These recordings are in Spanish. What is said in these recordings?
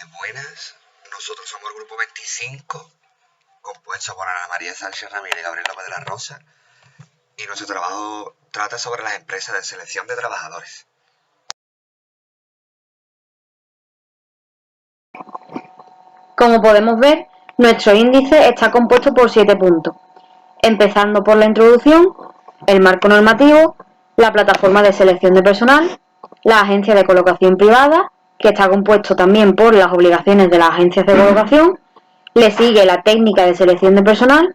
Buenas, nosotros somos el grupo 25, compuesto por Ana María Sánchez Ramírez y Gabriel López de la Rosa, y nuestro trabajo trata sobre las empresas de selección de trabajadores. Como podemos ver, nuestro índice está compuesto por 7 puntos, empezando por la introducción, el marco normativo, la plataforma de selección de personal, la agencia de colocación privada, que está compuesto también por las obligaciones de las agencias de colocación, le sigue la técnica de selección de personal,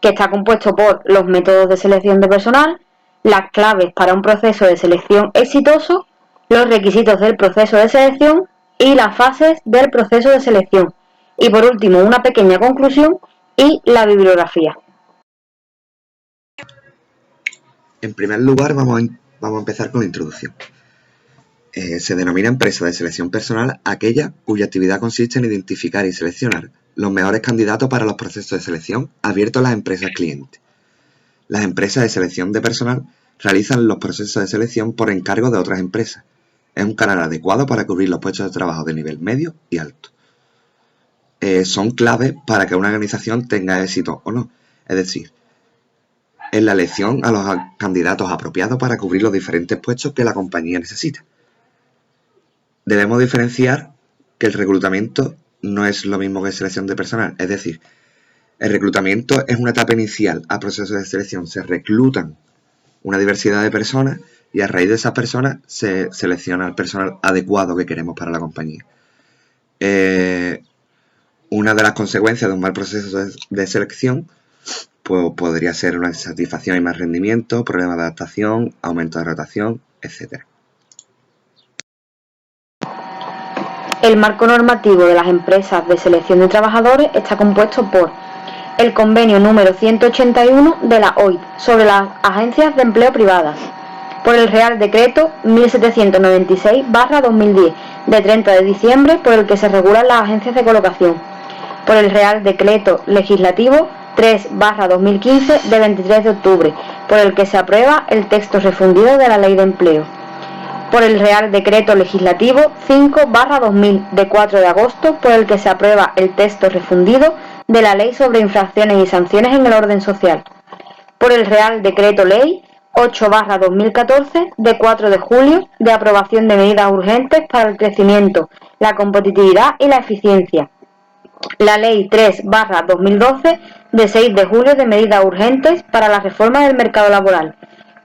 que está compuesto por los métodos de selección de personal, las claves para un proceso de selección exitoso, los requisitos del proceso de selección y las fases del proceso de selección. Y por último, una pequeña conclusión y la bibliografía. En primer lugar, vamos a empezar con la introducción. Se denomina empresa de selección personal aquella cuya actividad consiste en identificar y seleccionar los mejores candidatos para los procesos de selección abiertos a las empresas clientes. Las empresas de selección de personal realizan los procesos de selección por encargo de otras empresas. Es un canal adecuado para cubrir los puestos de trabajo de nivel medio y alto. Son claves para que una organización tenga éxito o no, es decir, en la elección a los candidatos apropiados para cubrir los diferentes puestos que la compañía necesita. Debemos diferenciar que el reclutamiento no es lo mismo que selección de personal, es decir, el reclutamiento es una etapa inicial al proceso de selección. Se reclutan una diversidad de personas y a raíz de esas personas se selecciona el personal adecuado que queremos para la compañía. Una de las consecuencias de un mal proceso de selección pues, podría ser una insatisfacción y más rendimiento, problemas de adaptación, aumento de rotación, etc. El marco normativo de las empresas de selección de trabajadores está compuesto por el convenio número 181 de la OIT sobre las agencias de empleo privadas, por el Real Decreto 1796/2010 de 30 de diciembre por el que se regulan las agencias de colocación, por el Real Decreto Legislativo 3/2015 de 23 de octubre por el que se aprueba el texto refundido de la Ley de Empleo, por el Real Decreto Legislativo 5/2000 de 4 de agosto por el que se aprueba el texto refundido de la Ley sobre infracciones y sanciones en el orden social, por el Real Decreto Ley 8/2014 de 4 de julio de aprobación de medidas urgentes para el crecimiento, la competitividad y la eficiencia, la Ley 3/2012 de 6 de julio de medidas urgentes para la reforma del mercado laboral,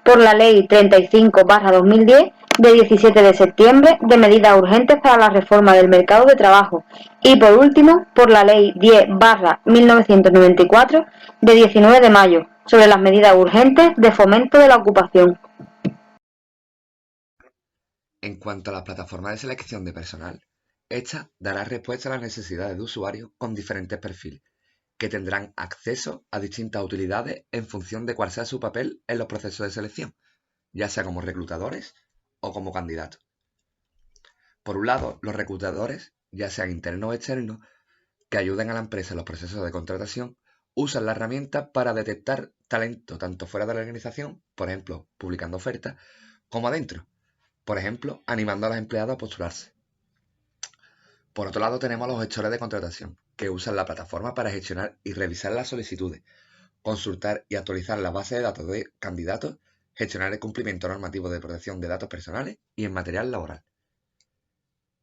por la Ley 35/2010 de 17 de septiembre de medidas urgentes para la reforma del mercado de trabajo y por último por la Ley 10/1994 de 19 de mayo sobre las medidas urgentes de fomento de la ocupación. En cuanto a la plataforma de selección de personal, esta dará respuesta a las necesidades de usuarios con diferentes perfiles, que tendrán acceso a distintas utilidades en función de cuál sea su papel en los procesos de selección, ya sea como reclutadores o como candidatos. Por un lado, los reclutadores, ya sean internos o externos, que ayuden a la empresa en los procesos de contratación, usan la herramienta para detectar talento tanto fuera de la organización, por ejemplo, publicando ofertas, como adentro, por ejemplo, animando a los empleados a postularse. Por otro lado, tenemos a los gestores de contratación, que usan la plataforma para gestionar y revisar las solicitudes, consultar y actualizar la base de datos de candidatos, gestionar el cumplimiento normativo de protección de datos personales y en material laboral.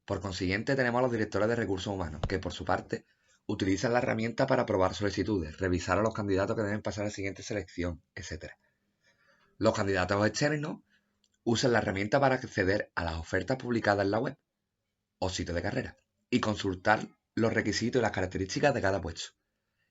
Por consiguiente, tenemos a los directores de recursos humanos, que por su parte utilizan la herramienta para aprobar solicitudes, revisar a los candidatos que deben pasar a la siguiente selección, etc. Los candidatos externos usan la herramienta para acceder a las ofertas publicadas en la web o sitio de carrera y consultar los requisitos y las características de cada puesto.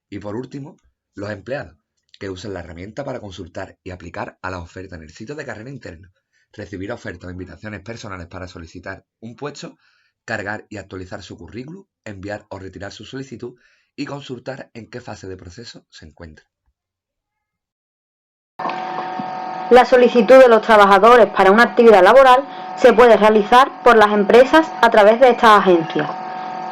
Y por último, los empleados, que usan la herramienta para consultar y aplicar a la oferta en el sitio de carrera interno, recibir ofertas o invitaciones personales para solicitar un puesto, cargar y actualizar su currículum, enviar o retirar su solicitud y consultar en qué fase de proceso se encuentra. La solicitud de los trabajadores para una actividad laboral se puede realizar por las empresas a través de estas agencias.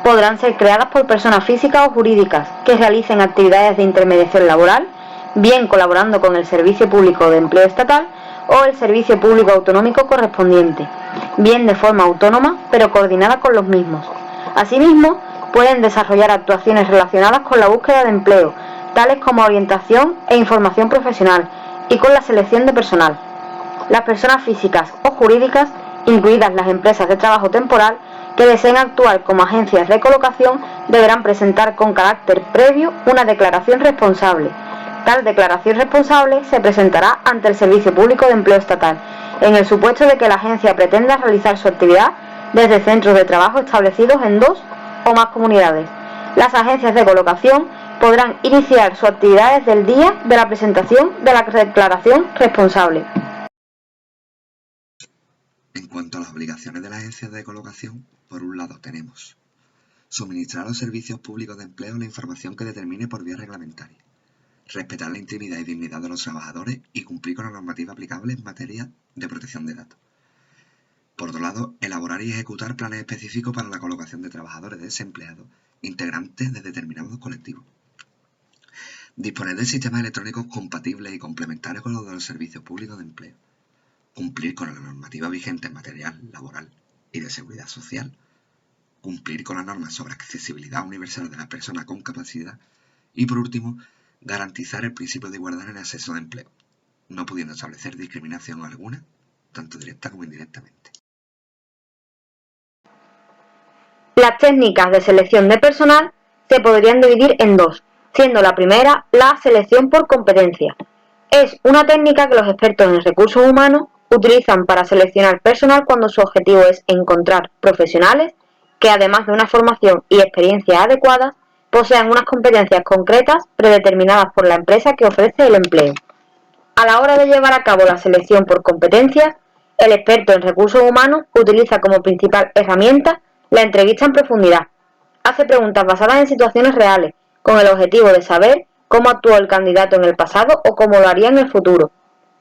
Podrán ser creadas por personas físicas o jurídicas que realicen actividades de intermediación laboral, bien colaborando con el Servicio Público de Empleo Estatal o el Servicio Público Autonómico correspondiente, bien de forma autónoma pero coordinada con los mismos. Asimismo, pueden desarrollar actuaciones relacionadas con la búsqueda de empleo, tales como orientación e información profesional, y con la selección de personal. Las personas físicas o jurídicas, incluidas las empresas de trabajo temporal, que deseen actuar como agencias de colocación, deberán presentar con carácter previo una declaración responsable. Tal declaración responsable se presentará ante el Servicio Público de Empleo Estatal, en el supuesto de que la agencia pretenda realizar su actividad desde centros de trabajo establecidos en 2 o más comunidades. Las agencias de colocación podrán iniciar su actividad desde el día de la presentación de la declaración responsable. En cuanto a las obligaciones de las agencias de colocación, por un lado tenemos suministrar a los servicios públicos de empleo la información que determine por vía reglamentaria, respetar la intimidad y dignidad de los trabajadores y cumplir con la normativa aplicable en materia de protección de datos. Por otro lado, elaborar y ejecutar planes específicos para la colocación de trabajadores desempleados integrantes de determinados colectivos. Disponer de sistemas electrónicos compatibles y complementarios con los de los servicios públicos de empleo. Cumplir con la normativa vigente en materia laboral y de seguridad social. Cumplir con las normas sobre accesibilidad universal de la persona con capacidad. Y por último, garantizar el principio de igualdad en el acceso de empleo, no pudiendo establecer discriminación alguna, tanto directa como indirectamente. Las técnicas de selección de personal se podrían dividir en 2, siendo la primera la selección por competencia. Es una técnica que los expertos en recursos humanos utilizan para seleccionar personal cuando su objetivo es encontrar profesionales que, además de una formación y experiencia adecuadas, posean unas competencias concretas predeterminadas por la empresa que ofrece el empleo. A la hora de llevar a cabo la selección por competencias, el experto en recursos humanos utiliza como principal herramienta la entrevista en profundidad. Hace preguntas basadas en situaciones reales, con el objetivo de saber cómo actuó el candidato en el pasado o cómo lo haría en el futuro.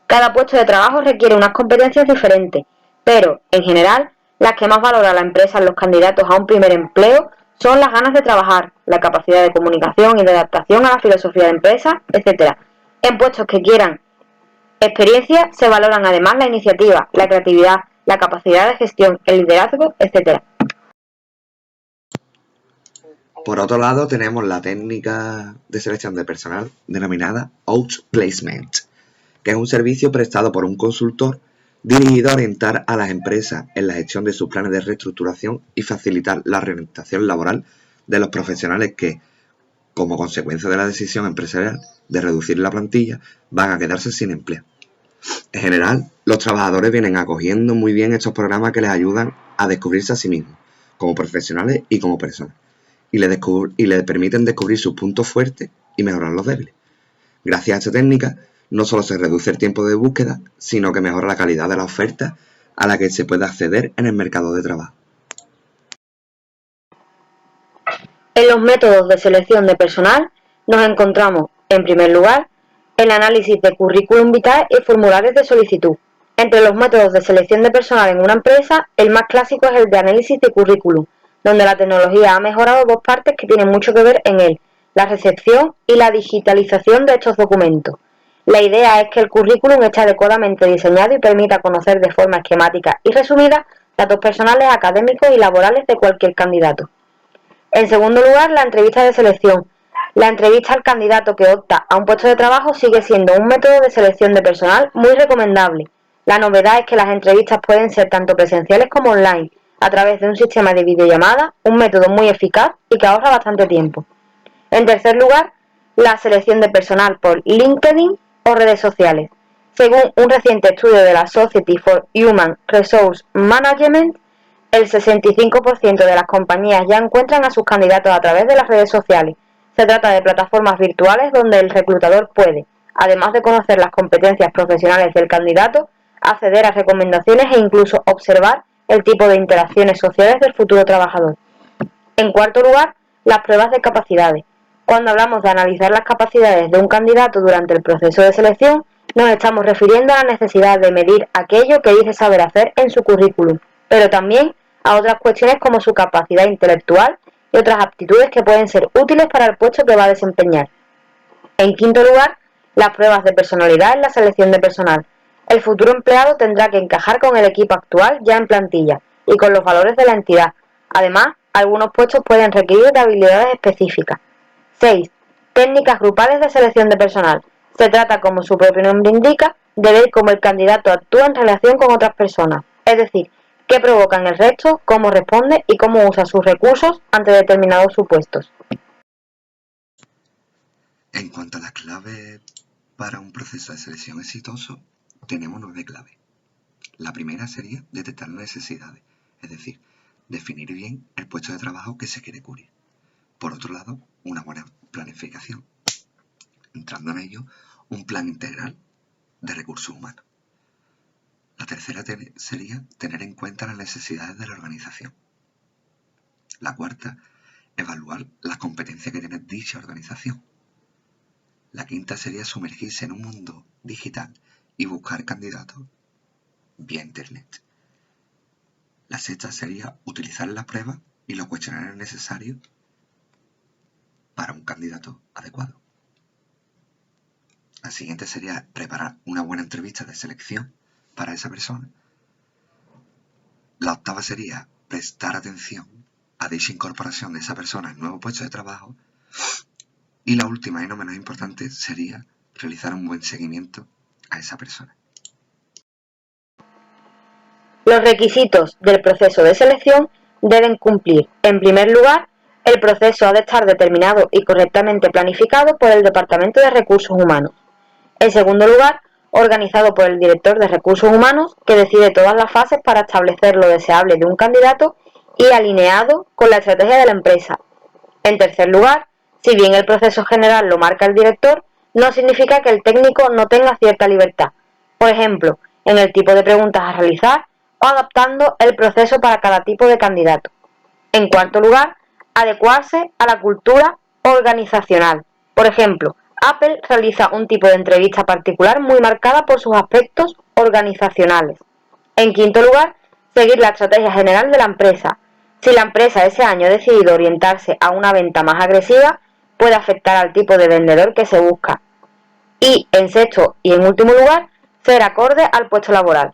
Cada puesto de trabajo requiere unas competencias diferentes, pero, en general, las que más valora la empresa en los candidatos a un primer empleo son las ganas de trabajar, la capacidad de comunicación y de adaptación a la filosofía de empresa, etc. En puestos que quieran experiencia se valoran además la iniciativa, la creatividad, la capacidad de gestión, el liderazgo, etc. Por otro lado, tenemos la técnica de selección de personal denominada Outplacement, que es un servicio prestado por un consultor dirigido a orientar a las empresas en la gestión de sus planes de reestructuración y facilitar la reorientación laboral de los profesionales que, como consecuencia de la decisión empresarial de reducir la plantilla, van a quedarse sin empleo. En general, los trabajadores vienen acogiendo muy bien estos programas que les ayudan a descubrirse a sí mismos, como profesionales y como personas, y les permiten descubrir sus puntos fuertes y mejorar los débiles. Gracias a esta técnica, no solo se reduce el tiempo de búsqueda, sino que mejora la calidad de la oferta a la que se puede acceder en el mercado de trabajo. En los métodos de selección de personal nos encontramos, en primer lugar, el análisis de currículum vitae y formularios de solicitud. Entre los métodos de selección de personal en una empresa, el más clásico es el de análisis de currículum, donde la tecnología ha mejorado 2 partes que tienen mucho que ver en él: la recepción y la digitalización de estos documentos. La idea es que el currículum esté adecuadamente diseñado y permita conocer de forma esquemática y resumida datos personales, académicos y laborales de cualquier candidato. En segundo lugar, la entrevista de selección. La entrevista al candidato que opta a un puesto de trabajo sigue siendo un método de selección de personal muy recomendable. La novedad es que las entrevistas pueden ser tanto presenciales como online, a través de un sistema de videollamada, un método muy eficaz y que ahorra bastante tiempo. En tercer lugar, la selección de personal por LinkedIn o redes sociales. Según un reciente estudio de la Society for Human Resource Management, el 65% de las compañías ya encuentran a sus candidatos a través de las redes sociales. Se trata de plataformas virtuales donde el reclutador puede, además de conocer las competencias profesionales del candidato, acceder a recomendaciones e incluso observar el tipo de interacciones sociales del futuro trabajador. En cuarto lugar, las pruebas de capacidades. Cuando hablamos de analizar las capacidades de un candidato durante el proceso de selección, nos estamos refiriendo a la necesidad de medir aquello que dice saber hacer en su currículum, pero también a otras cuestiones como su capacidad intelectual y otras aptitudes que pueden ser útiles para el puesto que va a desempeñar. En quinto lugar, las pruebas de personalidad en la selección de personal. El futuro empleado tendrá que encajar con el equipo actual ya en plantilla y con los valores de la entidad. Además, Algunos puestos pueden requerir de habilidades específicas. 6. Técnicas grupales de selección de personal. Se trata, como su propio nombre indica, de ver cómo el candidato actúa en relación con otras personas, es decir, qué provoca en el resto, cómo responde y cómo usa sus recursos ante determinados supuestos. En cuanto a las claves para un proceso de selección exitoso, tenemos 9 claves. La primera sería detectar las necesidades, es decir, definir bien el puesto de trabajo que se quiere cubrir. Por otro lado, una buena planificación. Entrando en ello, un plan integral de recursos humanos. La tercera sería tener en cuenta las necesidades de la organización. La cuarta, evaluar las competencias que tiene dicha organización. La quinta sería sumergirse en un mundo digital y buscar candidatos vía internet. La sexta sería utilizar las pruebas y los cuestionarios necesarios para un candidato adecuado. La siguiente sería preparar una buena entrevista de selección para esa persona. La octava sería prestar atención a dicha incorporación de esa persona al nuevo puesto de trabajo. Y la última y no menos importante sería realizar un buen seguimiento a esa persona. Los requisitos del proceso de selección deben cumplir, en primer lugar, el proceso ha de estar determinado y correctamente planificado por el Departamento de Recursos Humanos. En segundo lugar, organizado por el director de Recursos Humanos, que decide todas las fases para establecer lo deseable de un candidato y alineado con la estrategia de la empresa. En tercer lugar, si bien el proceso general lo marca el director, no significa que el técnico no tenga cierta libertad, por ejemplo, en el tipo de preguntas a realizar o adaptando el proceso para cada tipo de candidato. En cuarto lugar, adecuarse a la cultura organizacional. Por ejemplo, Apple realiza un tipo de entrevista particular muy marcada por sus aspectos organizacionales. En quinto lugar, seguir la estrategia general de la empresa. Si la empresa ese año ha decidido orientarse a una venta más agresiva, puede afectar al tipo de vendedor que se busca. Y, en sexto y en último lugar, ser acorde al puesto laboral.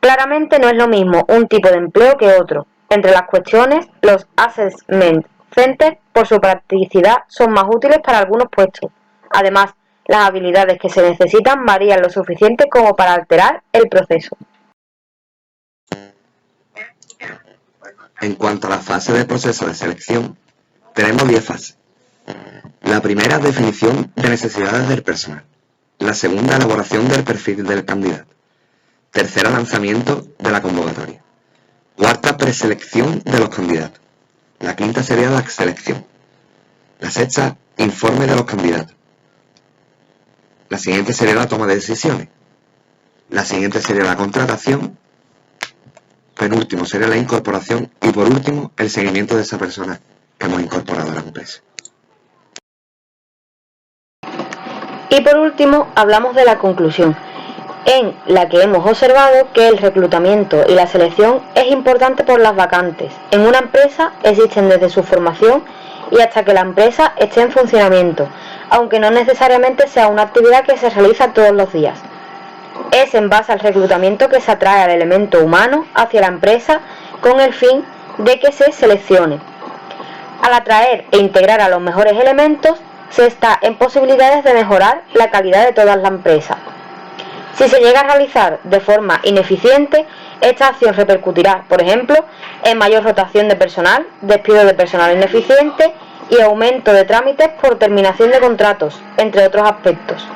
Claramente no es lo mismo un tipo de empleo que otro. Entre las cuestiones, los assessment centers, por su practicidad, son más útiles para algunos puestos. Además, las habilidades que se necesitan varían lo suficiente como para alterar el proceso. En cuanto a la fase del proceso de selección, tenemos 10 fases. La primera, definición de necesidades del personal. La segunda, elaboración del perfil del candidato. Tercera, lanzamiento de la convocatoria. Cuarta, preselección de los candidatos. La quinta sería la selección. La sexta, informe de los candidatos. La siguiente sería la toma de decisiones. La siguiente sería la contratación. Penúltimo sería la incorporación. Y por último, el seguimiento de esa persona que hemos incorporado a la empresa. Y por último, hablamos de la conclusión, en la que hemos observado que el reclutamiento y la selección es importante por las vacantes. En una empresa existen desde su formación y hasta que la empresa esté en funcionamiento, aunque no necesariamente sea una actividad que se realiza todos los días. Es en base al reclutamiento que se atrae al elemento humano hacia la empresa con el fin de que se seleccione. Al atraer e integrar a los mejores elementos, se está en posibilidades de mejorar la calidad de toda la empresa. Si se llega a realizar de forma ineficiente, esta acción repercutirá, por ejemplo, en mayor rotación de personal, despido de personal ineficiente y aumento de trámites por terminación de contratos, entre otros aspectos.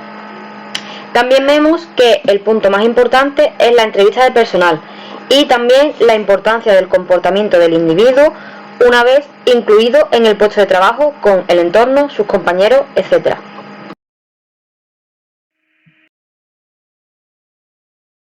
También vemos que el punto más importante es la entrevista de personal y también la importancia del comportamiento del individuo una vez incluido en el puesto de trabajo con el entorno, sus compañeros, etc.